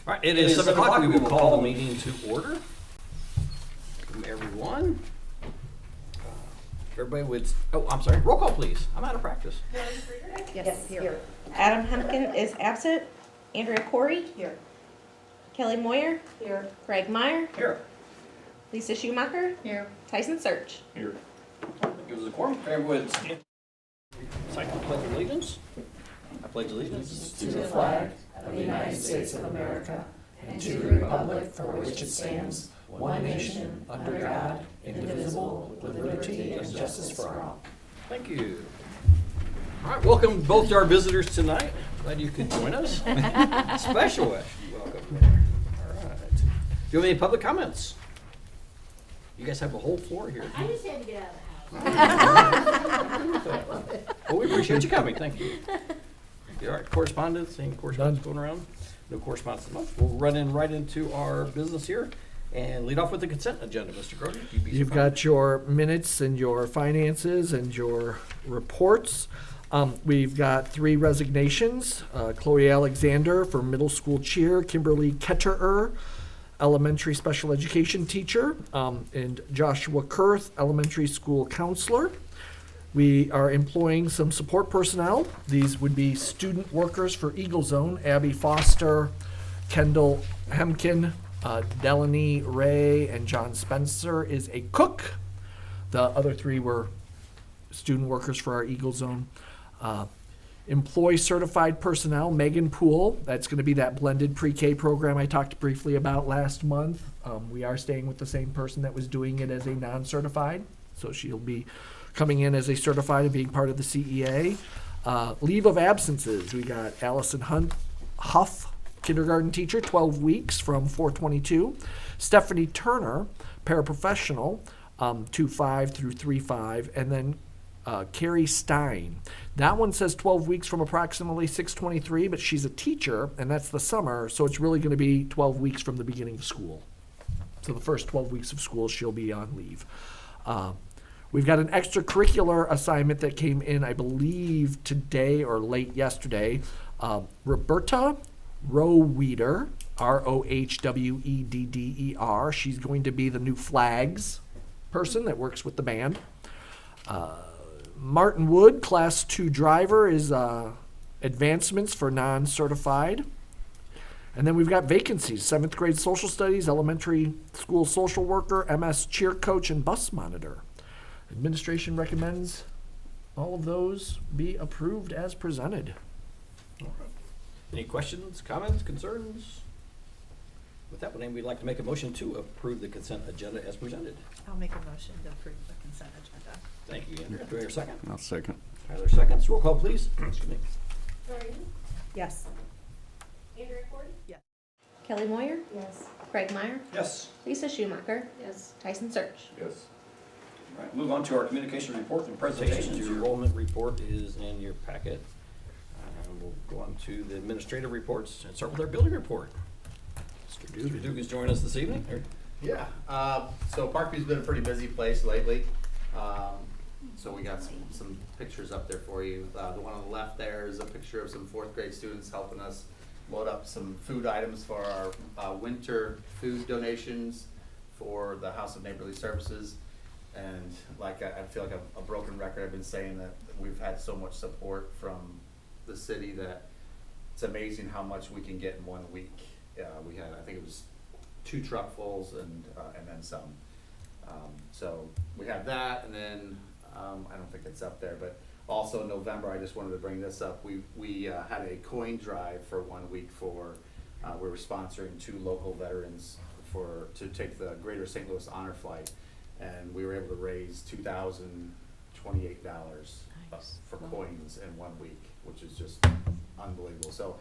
All right, it is 7 o'clock. We will call the meeting to order. Welcome, everyone. Everybody would, I'm sorry, roll call, please. I'm out of practice. Yes, here. Adam Hemken is absent. Andrea Corey. Here. Kelly Moyer. Here. Greg Meyer. Here. Lisa Schumacher. Here. Tyson Search. Here. Give us a quorum. Everyone would stand. Recite the Pledge of Allegiance. I pledge allegiance to the flag of the United States of America and to the republic for which it stands, one nation, under God, indivisible, with liberty and justice for all. Thank you. All right, welcome both to our visitors tonight. Glad you could join us. Special welcome. All right. Do you have any public comments? You guys have the whole floor here. I just had to get out of the house. Well, we appreciate you coming. Thank you. All right, correspondence, any correspondence going around? No correspondence this month. We'll run right into our business here and lead off with the consent agenda. Mr. Grody, you've got your minutes and your finances and your reports. We've got 3 resignations. Chloe Alexander for middle school cheer, Kimberly Ketterer, elementary special education teacher, and Joshua Kurth, elementary school counselor. We are employing some support personnel. These would be student workers for Eagle Zone, Abby Foster, Kendall Hemken, Delaney Ray, and John Spencer is a cook. The other 3 were student workers for our Eagle Zone. Employ certified personnel, Megan Poole. That's going to be that blended pre-K program I talked briefly about last month. We are staying with the same person that was doing it as a non-certified, so she'll be coming in as a certified and being part of the CEA. Leave of absences, we got Allison Huff, kindergarten teacher, 12 weeks from 4/22. Stephanie Turner, paraprofessional, 2/5 through 3/5, and then Carrie Stein. That one says 12 weeks from approximately 6/23, but she's a teacher, and that's the summer, so it's really going to be 12 weeks from the beginning of school. So the first 12 weeks of school, she'll be on leave. We've got an extracurricular assignment that came in, I believe, today or late yesterday. Roberta Rohweder, Rohwedder. She's going to be the new flags person that works with the band. Martin Wood, Class 2 driver, is advancements for non-certified. And then we've got vacancies, 7th grade social studies, elementary school social worker, MS cheer coach, and bus monitor. Administration recommends all of those be approved as presented. All right. Any questions, comments, concerns? With that, we'd like to make a motion to approve the consent agenda as presented. I'll make a motion to approve the consent agenda. Thank you, Andrea. Do I hear a second? I'll second. Tyler seconds. Roll call, please. Excuse me. Doreen? Yes. Andrea Corey? Yes. Kelly Moyer. Yes. Greg Meyer. Yes. Lisa Schumacher. Yes. Tyson Search. Yes. All right, move on to our communication reports and presentations. Your enrollment report is in your packet. We'll go on to the administrative reports and start with our building report. Mr. Duke is joining us this evening. Yeah, so Parkview's been a pretty busy place lately. So we got some pictures up there for you. The one on the left there is a picture of some 4th grade students helping us load up some food items for our winter food donations for the House of Neighborly Services. And like I feel like a broken record. I've been saying that we've had so much support from the city that it's amazing how much we can get in 1 week. We had, I think it was 2 truckfuls and then some. So we have that, and then I don't think it's up there, but also in November, I just wanted to bring this up. We had a coin drive for 1 week for we were sponsoring 2 local veterans to take the Greater St. Louis Honor Flight, and we were able to raise $2,028 Nice. for coins in 1 week, which is just unbelievable. So.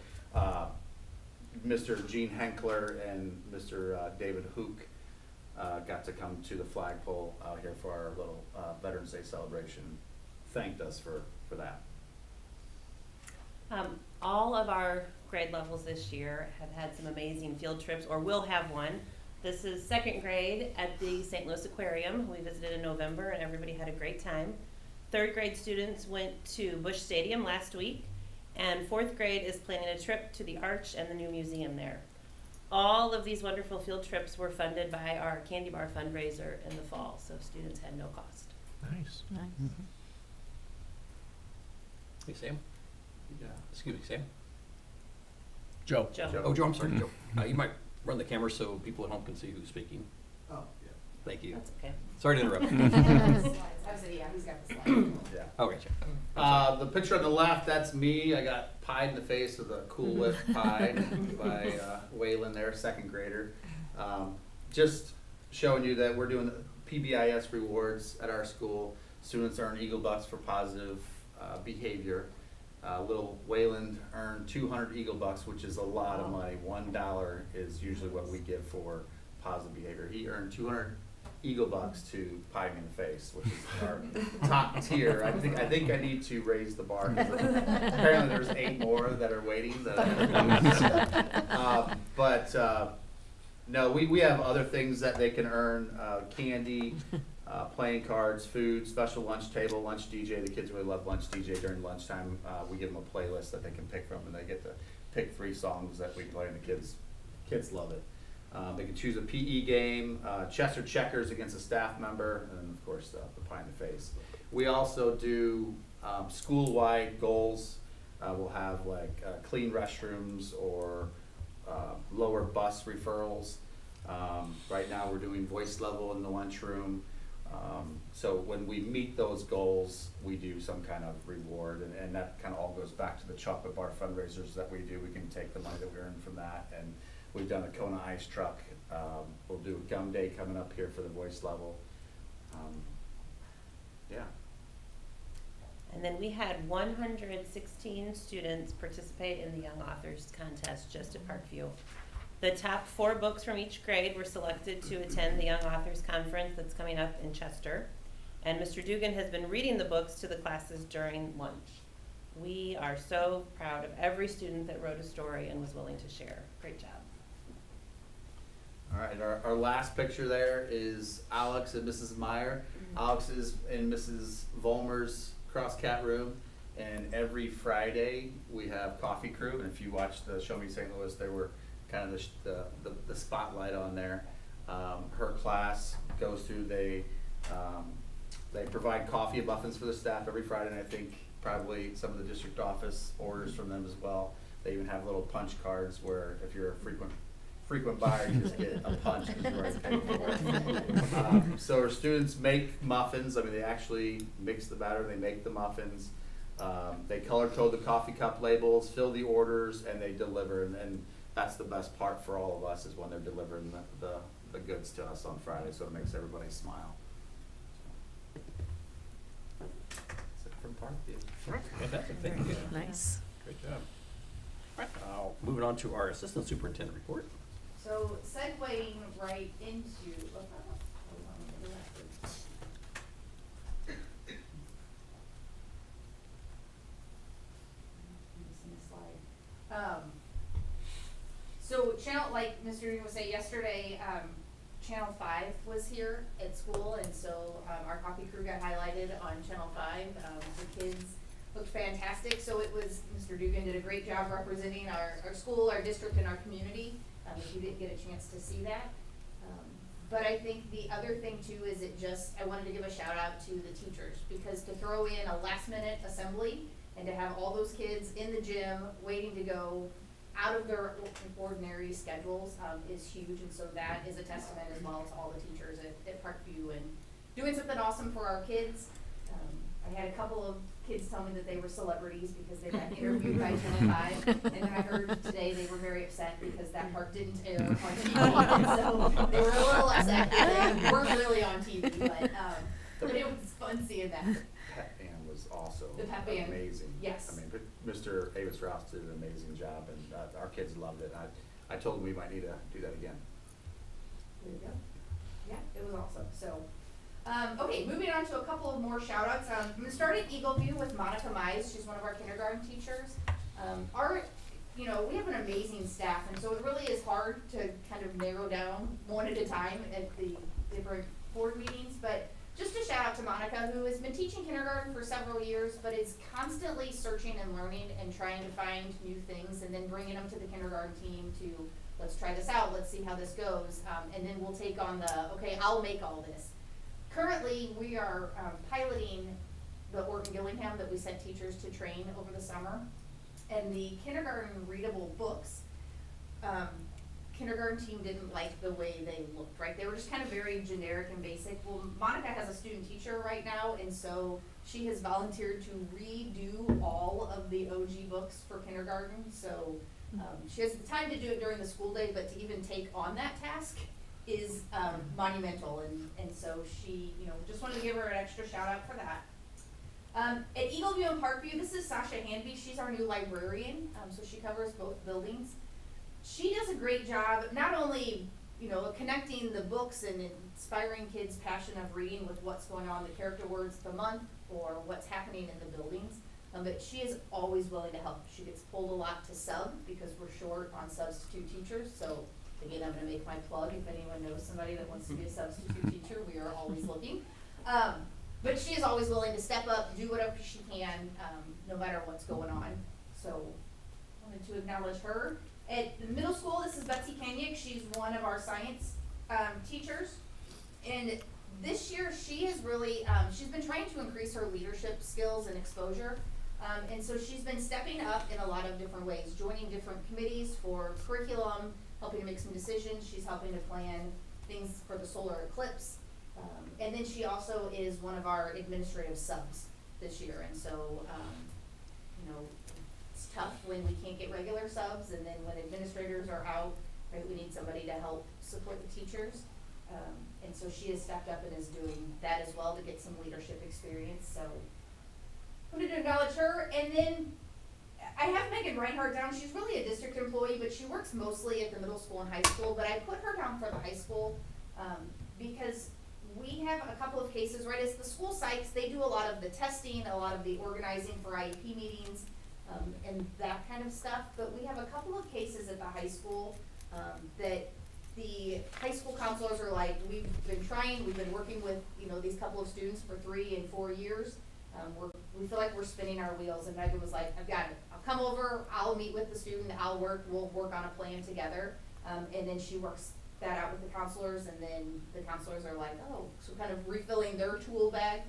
Mr. Gene Henkler and Mr. David Hook got to come to the flagpole out here for our little Veterans Day celebration. Thanked us for that. All of our grade levels this year have had some amazing field trips, or will have one. This is 2nd grade at the St. Louis Aquarium. We visited in November and everybody had a great time. 3rd grade students went to Busch Stadium last week. And 4th grade is planning a trip to the Arch and the new museum there. All of these wonderful field trips were funded by our candy bar fundraiser in the fall, so students had no cost. Nice. Hey, Sam? Yeah. Excuse me, Sam? Joe. Joe. Oh, Joe, I'm sorry, Joe. You might run the camera so people at home can see who's speaking. Oh, yeah. Thank you. That's okay. Sorry to interrupt. Yeah, he's got the slide. Yeah. Okay, check. The picture on the left, that's me. I got pied in the face with a Cool Whip pie by Waylon there, second grader. Just showing you that we're doing PBIS rewards at our school. Students earn Eagle Bucks for positive behavior. Little Wayland earned 200 Eagle Bucks, which is a lot of money. $1 is usually what we give for positive behavior. He earned 200 Eagle Bucks to pie me in the face, which is our top tier. I think I need to raise the bar. Apparently there's 8 more that are waiting. No, we have other things that they can earn, candy, playing cards, food, special lunch table, lunch DJ. The kids really love lunch DJ during lunchtime. We give them a playlist that they can pick from, and they get to pick 3 songs that we play, and the kids love it. They can choose a PE game, chess or checkers against a staff member, and of course the pie in the face. We also do school-wide goals. We'll have like clean restrooms or lower bus referrals. Right now we're doing voice level in the lunchroom. So when we meet those goals, we do some kind of reward, and that kind of all goes back to the chocolate bar fundraisers that we do. We can take the money that we earn from that, and we've done a Kona ice truck. We'll do a gum day coming up here for the voice level. Yeah. And then we had 116 students participate in the Young Authors Contest just at Parkview. The top 4 books from each grade were selected to attend the Young Authors Conference that's coming up in Chester. And Mr. Dugan has been reading the books to the classes during lunch. We are so proud of every student that wrote a story and was willing to share. Great job. All right, our last picture there is Alex and Mrs. Meyer. Alex is in Mrs. Vollmer's cross-cat room, and every Friday we have coffee crew. And if you watch the Show Me St. Louis, they were kind of the spotlight on there. Her class goes through, they provide coffee and muffins for the staff every Friday, and I think probably some of the district office orders from them as well. They even have little punch cards where if you're a frequent buyer, you just get a punch because you already paid for it. So our students make muffins. I mean, they actually mix the batter, they make the muffins. They color code the coffee cup labels, fill the orders, and they deliver. And that's the best part for all of us, is when they're delivering the goods to us on Friday, so it makes everybody smile. That's it from Parkview. Fantastic, thank you. Nice. Great job. All right, moving on to our assistant superintendent report. So segueing right into, hold on, let me go backwards. Missing a slide. So channel, like Mr. Green was saying yesterday, Channel 5 was here at school, and so our coffee crew got highlighted on Channel 5. The kids looked fantastic, so it was, Mr. Dugan did a great job representing our school, our district, and our community. If you didn't get a chance to see that. But I think the other thing too is I wanted to give a shout out to the teachers, because to throw in a last minute assembly and to have all those kids in the gym waiting to go out of their ordinary schedules is huge, and so that is a testament as well to all the teachers at Parkview and doing something awesome for our kids. I had a couple of kids tell me that they were celebrities because they got interviewed by Channel 5, and then I heard today they were very upset because that part didn't air on TV, and so they were a little upset that they weren't really on TV, but it was fun seeing that. Pep band was also The pep band, amazing. yes. I mean, Mr. Avis Rouse did an amazing job, and our kids loved it. I told them we might need to do that again. There you go. Yeah, it was awesome. So, okay, moving on to a couple of more shout outs. I'm going to start at Eagleview with Monica Mize. She's one of our kindergarten teachers. We have an amazing staff, and so it really is hard to kind of narrow down one at a time at the different board meetings. But just a shout out to Monica, who has been teaching kindergarten for several years, but is constantly searching and learning and trying to find new things, and then bringing them to the kindergarten team to let's try this out, let's see how this goes, and then we'll take on the, okay, I'll make all this. Currently, we are piloting the Orton Gillingham that we sent teachers to train over the summer, and the kindergarten readable books, kindergarten team didn't like the way they looked, right? They were just kind of very generic and basic. Well, Monica has a student teacher right now, and so she has volunteered to redo all of the OG books for kindergarten. So she has the time to do it during the school day, but to even take on that task is monumental. And so she, just wanted to give her an extra shout out for that. At Eagleview and Parkview, this is Sasha Hanby. She's our new librarian, so she covers both buildings. She does a great job, not only, connecting the books and inspiring kids' passion of reading with what's going on, the character words of the month, or what's happening in the buildings, but she is always willing to help. She gets pulled a lot to sub because we're short on substitute teachers, so again, I'm gonna make my plug. If anyone knows somebody that wants to be a substitute teacher, we are always looking. But she is always willing to step up, do whatever she can, no matter what's going on. So, wanted to acknowledge her. At the middle school, this is Betsy Kenyik. She's one of our science teachers. And this year, she has really, she's been trying to increase her leadership skills and exposure. And so she's been stepping up in a lot of different ways, joining different committees for curriculum, helping to make some decisions. She's helping to plan things for the solar eclipse. And then she also is one of our administrative subs this year. And so, it's tough when we can't get regular subs, and then when administrators are out, right, we need somebody to help support the teachers. And so she has stepped up and is doing that as well to get some leadership experience. So I wanted to acknowledge her. And then I have Megan Reinhardt down. She's really a district employee, but she works mostly at the middle school and high school. But I put her down for the high school because we have a couple of cases, right? As the school psychs, they do a lot of the testing, a lot of the organizing for IEP meetings, and that kind of stuff. But we have a couple of cases at the high school that the high school counselors are like, we've been working with, these couple of students for 3 and 4 years. We feel like we're spinning our wheels, and Megan was like, I've got it. I'll come over, I'll meet with the student, we'll work on a plan together. And then she works that out with the counselors, and then the counselors are like, oh, so kind of refilling their tool bag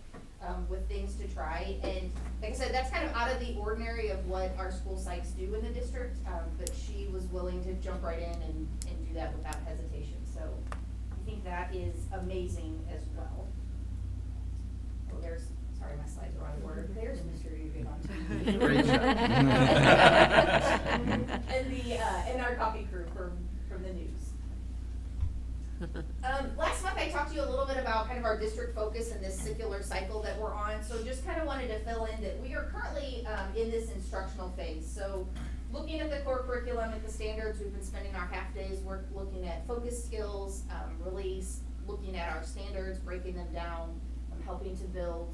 with things to try. And like I said, that's kind of out of the ordinary of what our school psychs do in the district, but she was willing to jump right in and do that without hesitation. So I think that is amazing as well. Oh, sorry, my slides are out of order. There's Mr. Ugen on TV. Great job. And our coffee crew from the news. Last month I talked to you a little bit about kind of our district focus and this circular cycle that we're on. So just kind of wanted to fill in that we are currently in this instructional phase. So looking at the core curriculum, at the standards, we've been spending our half days looking at focus skills, really looking at our standards, breaking them down, helping to build,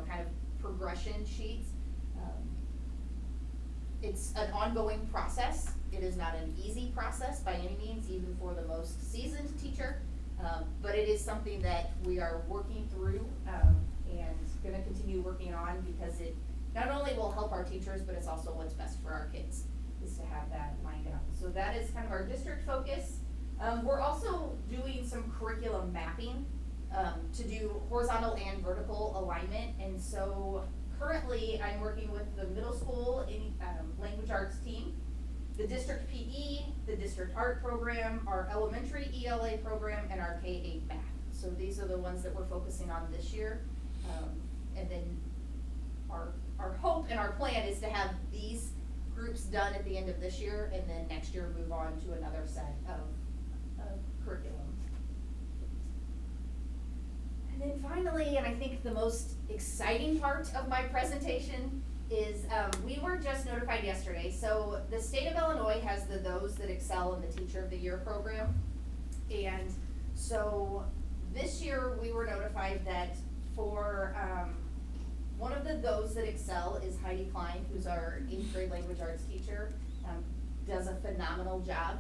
kind of progression sheets. It's an ongoing process. It is not an easy process by any means, even for the most seasoned teacher, but it is something that we are working through and going to continue working on, because it not only will help our teachers, but it's also what's best for our kids, is to have that lined up. So that is kind of our district focus. We're also doing some curriculum mapping to do horizontal and vertical alignment, and so currently I'm working with the middle school language arts team, the district PE, the district art program, our elementary ELA program, and our K-8 math. So these are the ones that we're focusing on this year. And then our hope and our plan is to have these groups done at the end of this year, and then next year move on to another set of curriculum. And then finally, and I think the most exciting part of my presentation is we were just notified yesterday. So the state of Illinois has the Those That Excel in the Teacher of the Year program. And so this year we were notified that for one of the Those That Excel is Heidi Klein, who's our 8th grade language arts teacher, does a phenomenal job.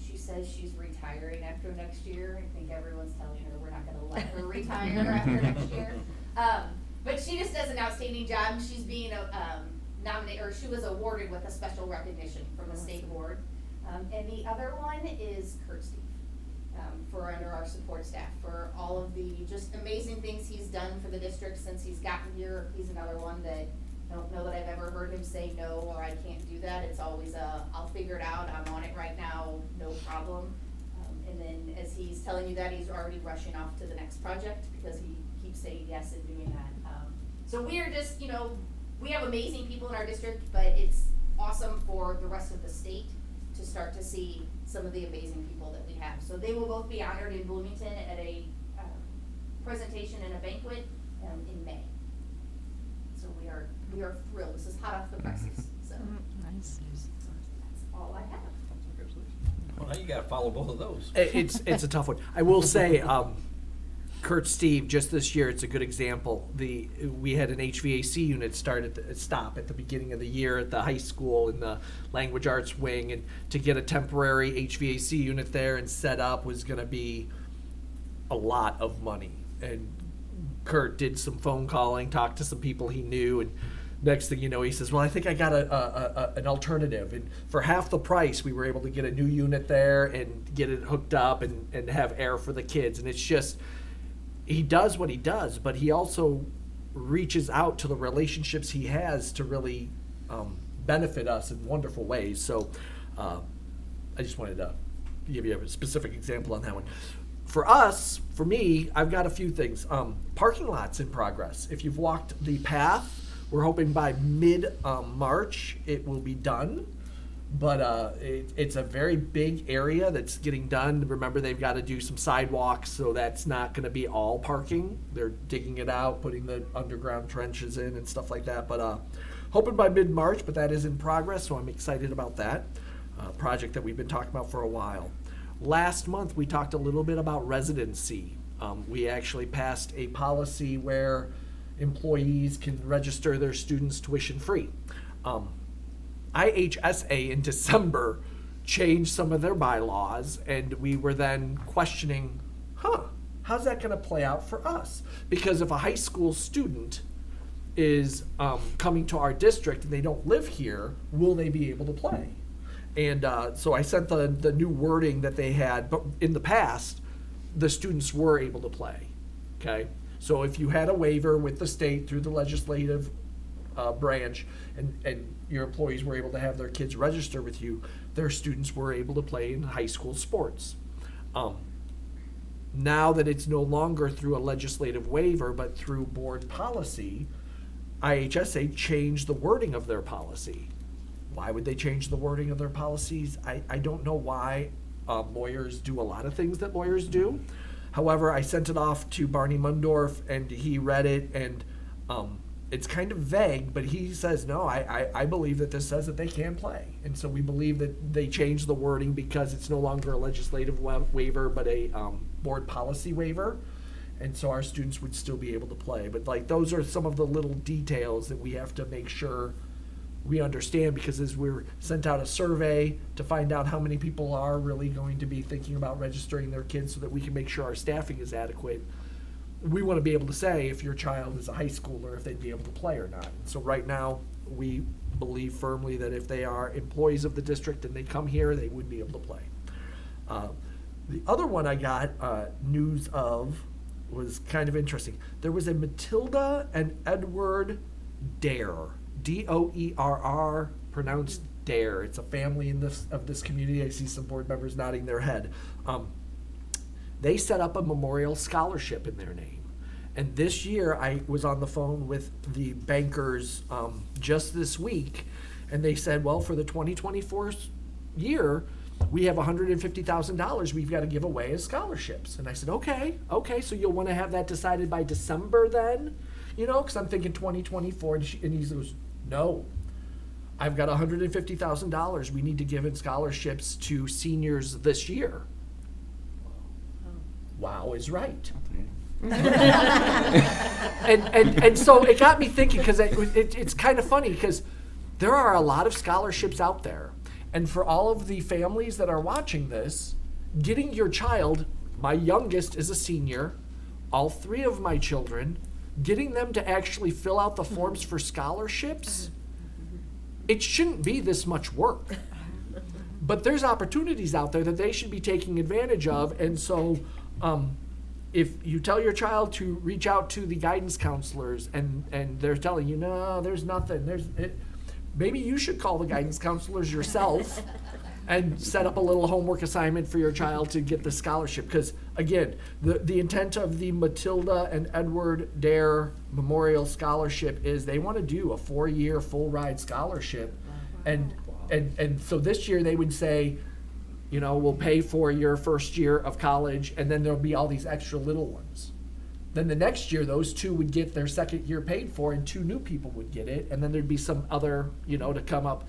She says she's retiring after next year. I think everyone's telling her we're not going to let her retire after next year. But she just does an outstanding job. She's being nominated, or she was awarded with a special recognition from the state board. And the other one is Kurt Steve, for under our support staff, for all of the just amazing things he's done for the district since he's gotten here. He's another one that I don't know that I've ever heard him say no, or I can't do that. It's always I'll figure it out, I'm on it right now, no problem. And then as he's telling you that, he's already rushing off to the next project because he keeps saying yes and doing that. So we are just, we have amazing people in our district, but it's awesome for the rest of the state to start to see some of the amazing people that we have. So they will both be honored in Bloomington at a presentation and a banquet in May. So we are thrilled. This is hot off the presses. So Nice. that's all I have. Well, now you gotta follow both of those. It's a tough one. I will say, Kurt Steve, just this year, it's a good example. We had an HVAC unit stop at the beginning of the year at the high school in the language arts wing, and to get a temporary HVAC unit there and set up was going to be a lot of money. And Kurt did some phone calling, talked to some people he knew, and next thing you know, he says, well, I think I got an alternative. And for half the price, we were able to get a new unit there and get it hooked up and have air for the kids. And it's just, he does what he does, but he also reaches out to the relationships he has to really benefit us in wonderful ways. So I just wanted to give you a specific example on that one. For us, for me, I've got a few things. Parking lots in progress. If you've walked the path, we're hoping by mid-March it will be done. But it's a very big area that's getting done. Remember, they've got to do some sidewalks, so that's not going to be all parking. They're digging it out, putting the underground trenches in and stuff like that. But hoping by mid-March, but that is in progress, so I'm excited about that project that we've been talking about for a while. Last month, we talked a little bit about residency. We actually passed a policy where employees can register their students tuition-free. IHSA in December changed some of their bylaws, and we were then questioning, how's that going to play out for us? Because if a high school student is coming to our district and they don't live here, will they be able to play? And so I sent the new wording that they had, but in the past, the students were able to play, okay? So if you had a waiver with the state through the legislative branch, and your employees were able to have their kids register with you, their students were able to play in high school sports. Now that it's no longer through a legislative waiver, but through board policy, IHSA changed the wording of their policy. Why would they change the wording of their policies? I don't know why. Lawyers do a lot of things that lawyers do. However, I sent it off to Barney Mundorf, and he read it, and it's kind of vague, but he says, no, I believe that this says that they can play. And so we believe that they changed the wording because it's no longer a legislative waiver, but a board policy waiver. And so our students would still be able to play. But like, those are some of the little details that we have to make sure we understand, because as we're sent out a survey to find out how many people are really going to be thinking about registering their kids so that we can make sure our staffing is adequate, we want to be able to say if your child is a high schooler, if they'd be able to play or not. And so right now, we believe firmly that if they are employees of the district and they come here, they would be able to play. The other one I got news of was kind of interesting. There was a Matilda and Edward Dare, D-O-E-R-R, pronounced Dare. It's a family of this community. I see some board members nodding their head. They set up a memorial scholarship in their name. And this year, I was on the phone with the bankers just this week, and they said, well, for the 2024 year, we have $150,000 we've got to give away as scholarships. And I said, okay, so you'll want to have that decided by December then? You know, because I'm thinking 2024. And he goes, no, I've got $150,000 we need to give in scholarships to seniors this year. Wow is right. and so it got me thinking, because it's kind of funny, because there are a lot of scholarships out there. And for all of the families that are watching this, getting your child, my youngest is a senior, all three of my children, getting them to actually fill out the forms for scholarships, it shouldn't be this much work. But there's opportunities out there that they should be taking advantage of. And so if you tell your child to reach out to the guidance counselors and they're telling you, no, there's nothing, maybe you should call the guidance counselors yourself and set up a little homework assignment for your child to get the scholarship. Because again, the intent of the Matilda and Edward Dare Memorial Scholarship is they want to do a 4-year full ride scholarship. And so this year they would say, you know, we'll pay for your first year of college, and then there'll be all these extra little ones. Then the next year, those 2 would get their second year paid for, and 2 new people would get it, and then there'd be some other, you know, to come up.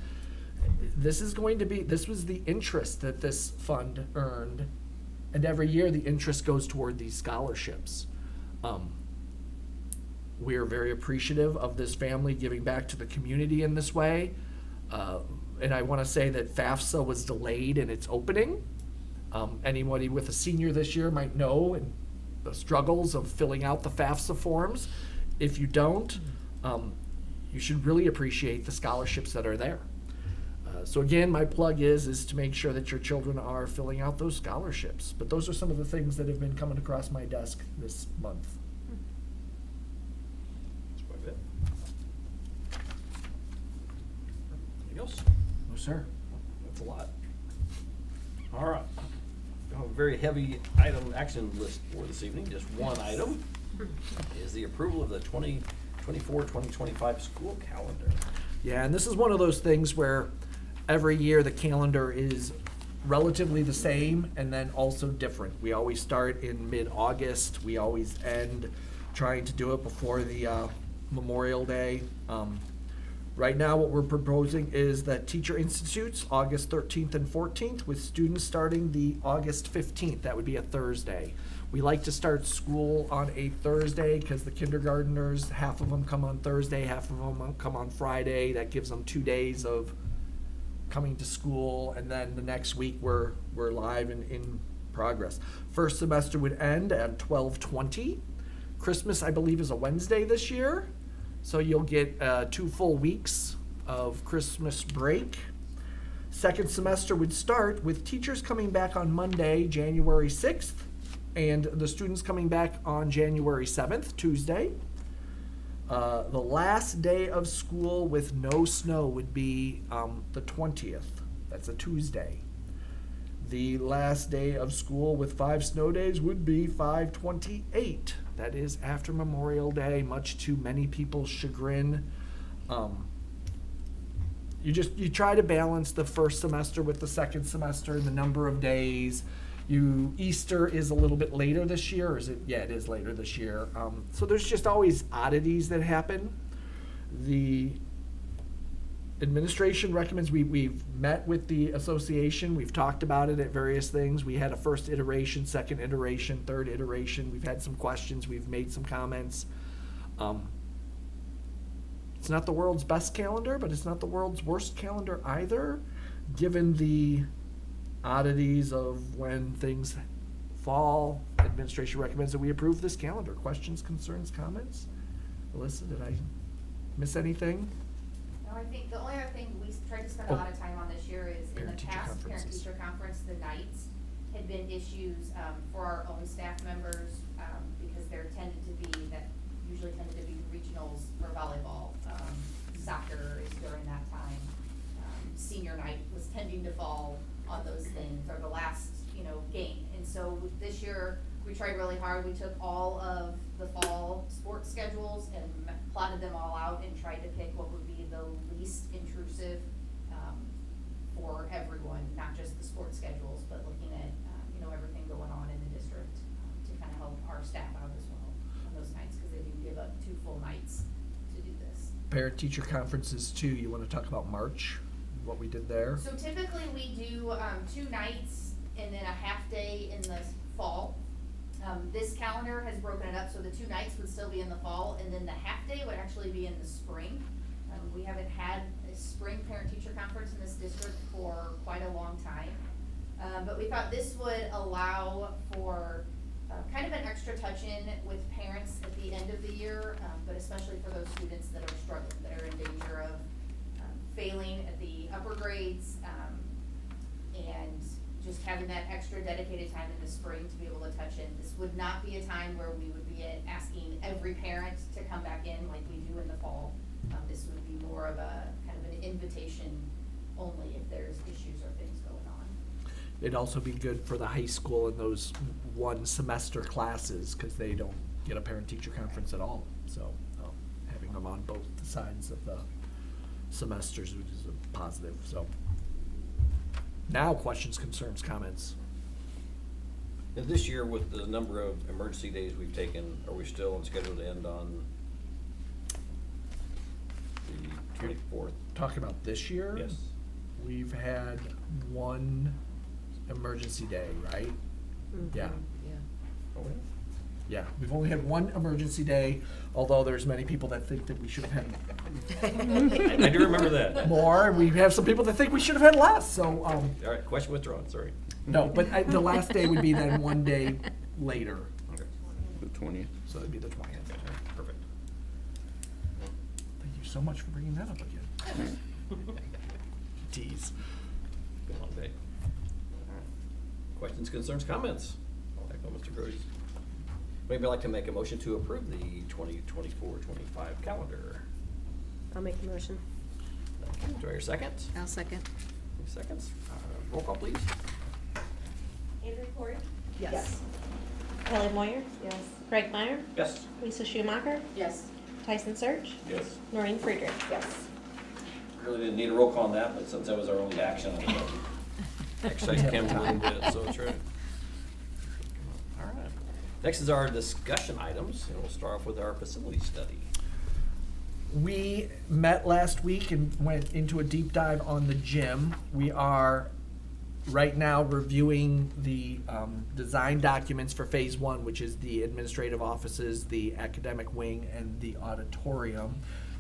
This was the interest that this fund earned, and every year the interest goes toward these scholarships. We are very appreciative of this family giving back to the community in this way. And I want to say that FAFSA was delayed in its opening. Anybody with a senior this year might know and the struggles of filling out the FAFSA forms. If you don't, you should really appreciate the scholarships that are there. So again, my plug is to make sure that your children are filling out those scholarships. But those are some of the things that have been coming across my desk this month. That's quite a bit. Anything else? No, sir. That's a lot. All right. We have a very heavy item action list for this evening. Just one item is the approval of the 2024-2025 school calendar. Yeah, and this is one of those things where every year the calendar is relatively the same and then also different. We always start in mid-August. We always end trying to do it before the Memorial Day. Right now, what we're proposing is that Teacher Institutes, August 13th and 14th, with students starting the August 15th. That would be a Thursday. We like to start school on a Thursday because the kindergartners, half of them come on Thursday, half of them come on Friday. That gives them 2 days of coming to school, and then the next week we're live and in progress. First semester would end at 12/20. Christmas, I believe, is a Wednesday this year. So you'll get 2 full weeks of Christmas break. Second semester would start with teachers coming back on Monday, January 6th, and the students coming back on January 7th, Tuesday. The last day of school with no snow would be the 20th. That's a Tuesday. The last day of school with 5 snow days would be 5/28. That is after Memorial Day, much to many people's chagrin. You try to balance the first semester with the second semester and the number of days. Easter is a little bit later this year, or is it? Yeah, it is later this year. So there's just always oddities that happen. The administration recommends, we've met with the association, we've talked about it at various things. We had a first iteration, second iteration, third iteration. We've had some questions, we've made some comments. It's not the world's best calendar, but it's not the world's worst calendar either, given the oddities of when things fall. Administration recommends that we approve this calendar. Questions, concerns, comments? Alyssa, did I miss anything? No, I think the only other thing we tried to spend a lot of time on this year is in the Parent-teacher past, conferences. parent-teacher conference, the nights had been issues for our own staff members because usually tended to be regionals for volleyball. Soccer is during that time. Senior night was tending to fall on those things, or the last, game. And so this year, we tried really hard. We took all of the fall sports schedules and plotted them all out and tried to pick what would be the least intrusive for everyone, not just the sports schedules, but looking at, everything going on in the district to kind of help our staff out as well on those nights, because they do give up 2 full nights to do this. Parent-teacher conferences too, you want to talk about March, what we did there? So typically we do 2 nights and then a half day in the fall. This calendar has broken it up, so the 2 nights would still be in the fall, and then the half day would actually be in the spring. We haven't had a spring parent-teacher conference in this district for quite a long time. But we thought this would allow for kind of an extra touch-in with parents at the end of the year, but especially for those students that are struggling, that are in danger of failing at the upper grades, having that extra dedicated time in the spring to be able to touch in. This would not be a time where we would be asking every parent to come back in like we do in the fall. This would be more of a kind of an invitation only if there's issues or things going on. It'd also be good for the high school and those one semester classes, because they don't get a parent-teacher conference at all. So having them on both sides of the semesters, which is a positive. So now questions, concerns, comments. And this year, with the number of emergency days we've taken, are we still on schedule to end on the 24th? Talking about this year? Yes. We've had one emergency day, right? Yeah. Oh, Yeah, we've only had one emergency day, although there's many people that think that we should have had I do remember that. more, and we have some people that think we should have had less, so, All right, question withdrawn, sorry. no, but the last day would be then one day later, Okay. The 20th. so it'd be the 20th. Perfect. Thank you so much for bringing that up again. Tease. Been a long day. All right. Questions, concerns, comments? Echo Mr. Grody's. Would anybody like to make a motion to approve the 2024-25 calendar? I'll make the motion. Thank you. Do I hear a second? I'll second. Any seconds? Roll call, please. Andrea Corey? Yes. Kelly Moyer? Yes. Greg Meyer? Yes. Lisa Schumacher? Yes. Tyson Search? Yes. Noreen Friedrich? Yes. Really didn't need a roll call on that, but since that was our only action, I'm gonna exercise Kim a little bit, so it's right. All right. Next is our discussion items, and we'll start off with our facility study. We met last week and went into a deep dive on the gym. We are right now reviewing the design documents for phase one, which is the administrative offices, the academic wing, and the auditorium.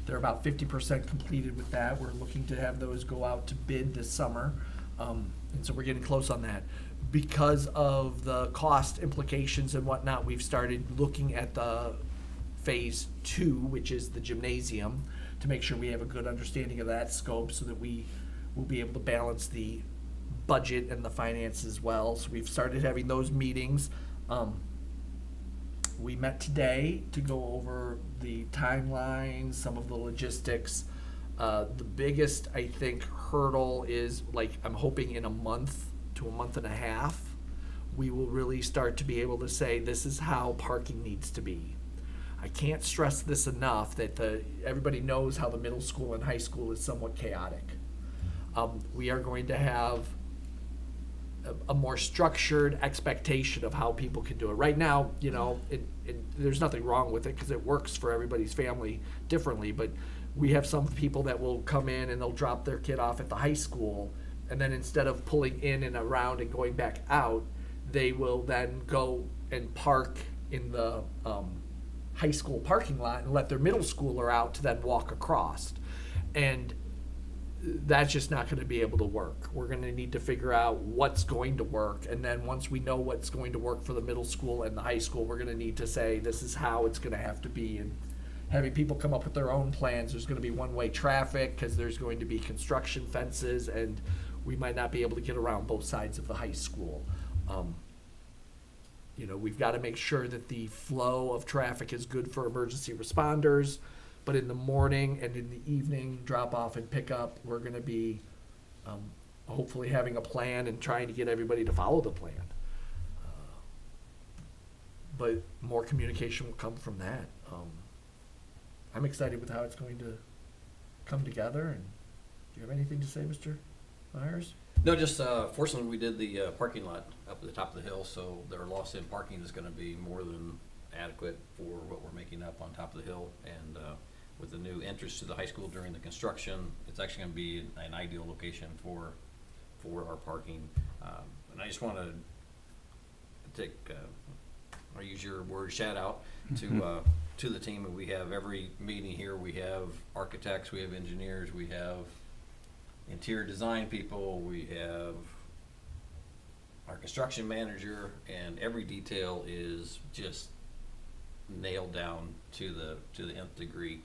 They're about 50% completed with that. We're looking to have those go out to bid this summer. And so we're getting close on that. Because of the cost implications and whatnot, we've started looking at the phase two, which is the gymnasium, to make sure we have a good understanding of that scope so that we will be able to balance the budget and the finance as well. So we've started having those meetings. We met today to go over the timeline, some of the logistics. The biggest, I think, hurdle is, like, I'm hoping in a month to a month and a half, we will really start to be able to say this is how parking needs to be. I can't stress this enough that everybody knows how the middle school and high school is somewhat chaotic. We are going to have a more structured expectation of how people can do it. Right now, you know, there's nothing wrong with it because it works for everybody's family differently, but we have some people that will come in and they'll drop their kid off at the high school, and then instead of pulling in and around and going back out, they will then go and park in the high school parking lot and let their middle schooler out to then walk across. And that's just not going to be able to work. We're going to need to figure out what's going to work, and then once we know what's going to work for the middle school and the high school, we're going to need to say this is how it's going to have to be, and having people come up with their own plans. There's going to be one-way traffic because there's going to be construction fences, and we might not be able to get around both sides of the high school. You know, we've got to make sure that the flow of traffic is good for emergency responders, but in the morning and in the evening, drop off and pick up, we're going to be hopefully having a plan and trying to get everybody to follow the plan. But more communication will come from that. I'm excited with how it's going to come together. And do you have anything to say, Mr. Myers? No, just fortunately, we did the parking lot up at the top of the hill, so their loss in parking is going to be more than adequate for what we're making up on top of the hill. And with the new entrance to the high school during the construction, it's actually going to be an ideal location for our parking. And I just want to take, I'll use your word, shout out to the team. And we have every meeting here. We have architects, we have engineers, we have interior design people, we have our construction manager, and every detail is just nailed down to the nth degree.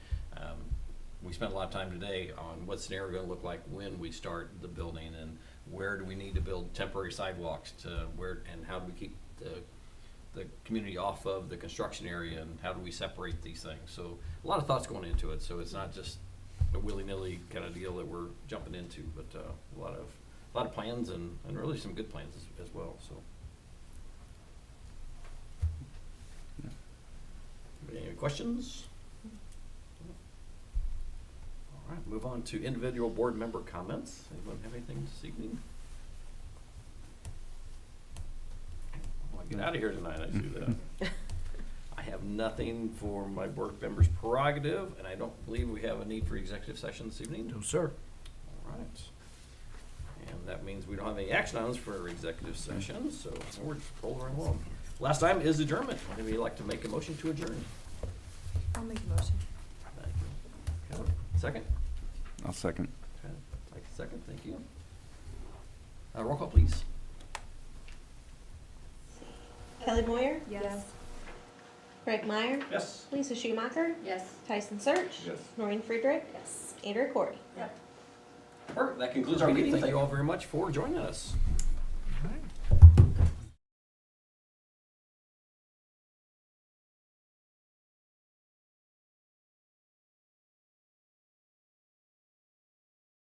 We spent a lot of time today on what scenario going to look like when we start the building, and where do we need to build temporary sidewalks to where, and how do we keep the community off of the construction area, and how do we separate these things? So a lot of thoughts going into it, so it's not just a willy-nilly kind of deal that we're jumping into, but a lot of plans and really some good plans as well, so. Any questions? All right, move on to individual board member comments. Anyone have anything this evening? I want to get out of here tonight, I see that. I have nothing for my board members' prerogative, and I don't believe we have a need for executive session this evening. No, sir. All right. And that means we don't have any action items for executive session, so we're just rolling right along. Last time is adjournment. Would anybody like to make a motion to adjourn? I'll make a motion. Thank you. Okay. Second? I'll second. Okay. Like a second, thank you. Roll call, please. Kelly Moyer, Yes. Craig Meyer, Yes. Lisa Schumacher, Yes. Tyson Search, Yes. Noreen Friedrich, Yes. Andrea Corey. Perfect. That concludes our meeting. Thank you all very much for joining us.